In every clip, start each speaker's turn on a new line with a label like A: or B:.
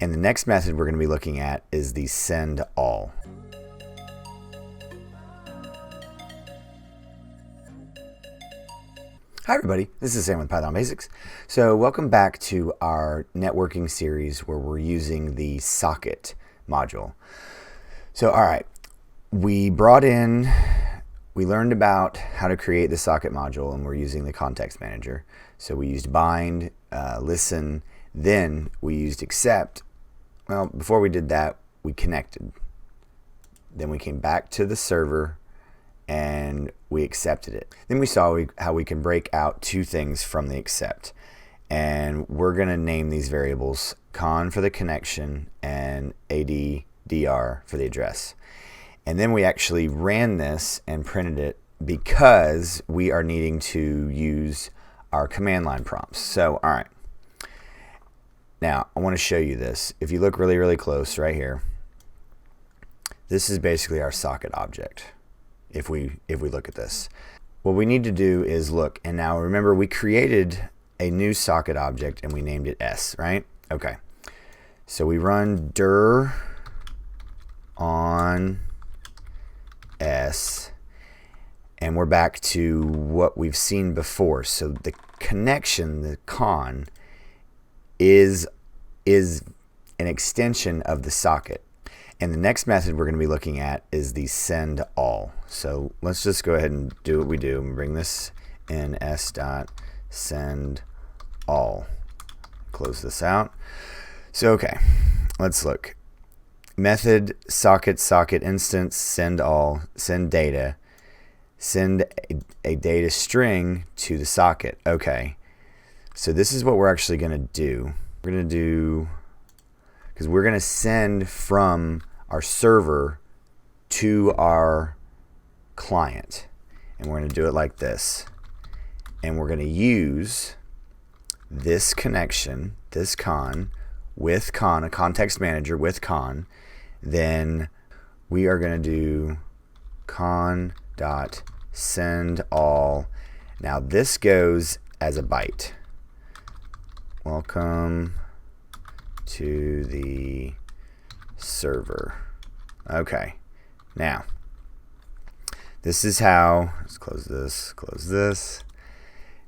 A: And the next method we're going to be looking at is the send all. Hi everybody, this is Sam with Python Basics. So welcome back to our networking series where we're using the socket module. So alright, we learned about how to create the socket module, and we're using the context manager. So we used bind, listen, then we used accept. Well, before we did that, we connected. Then we came back to the server and we accepted it. Then we saw how we can break out two things from the accept. And we're going to name these variables con for the connection and addr for the address. And then we actually ran this and printed it because we are needing to use our command line prompts. So, all right. Now, I want to show you this. If you look really, really close right here, this is basically our socket object. If we look at this, what we need to do is look, and now remember we created a new socket object and we named it S, right? Okay. So we run dir on S and we're back to what we've seen before. So the connection, the con, is an extension of the socket. And the next method we're going to be looking at is the send all. So let's just go ahead and do what we do and bring this in s.send all. Close this out. So okay, let's look. Method socket instance send all, send data, send a data string to the socket. Okay, so this is what we're actually going to do. We're going to do, because we're going to send from our server to our client, and we're going to do it like this, and we're going to use this connection, this con, with con, a context manager with con. Then we are going to do con dot send all. Now this goes as a byte. Welcome to the server. Okay, now this is how, let's close this.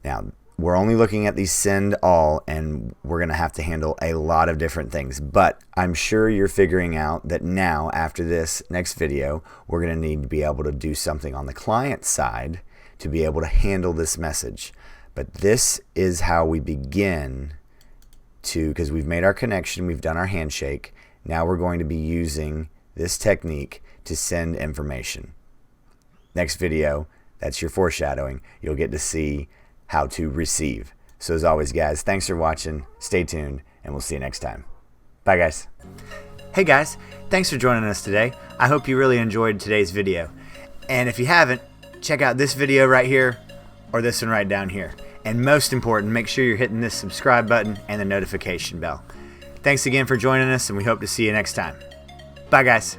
A: Now we're only looking at the send all, and we're going to have to handle a lot of different things, but I'm sure you're figuring out that now after this next video we're going to need to be able to do something on the client side to be able to handle this message. But this is how we begin to, because we've made our connection, we've done our handshake. Now we're going to be using this technique to send information. Next video, that's your foreshadowing. You'll get to see how to receive. So as always, guys, thanks for watching. Stay tuned, and we'll see you next time. Bye, guys. Hey, guys, thanks for joining us today. I hope you really enjoyed today's video. And if you haven't, check out this video right here or this one right down here. And most important, make sure you're hitting this subscribe button and the notification bell. Thanks again for joining us, and we hope to see you next time. Bye, guys.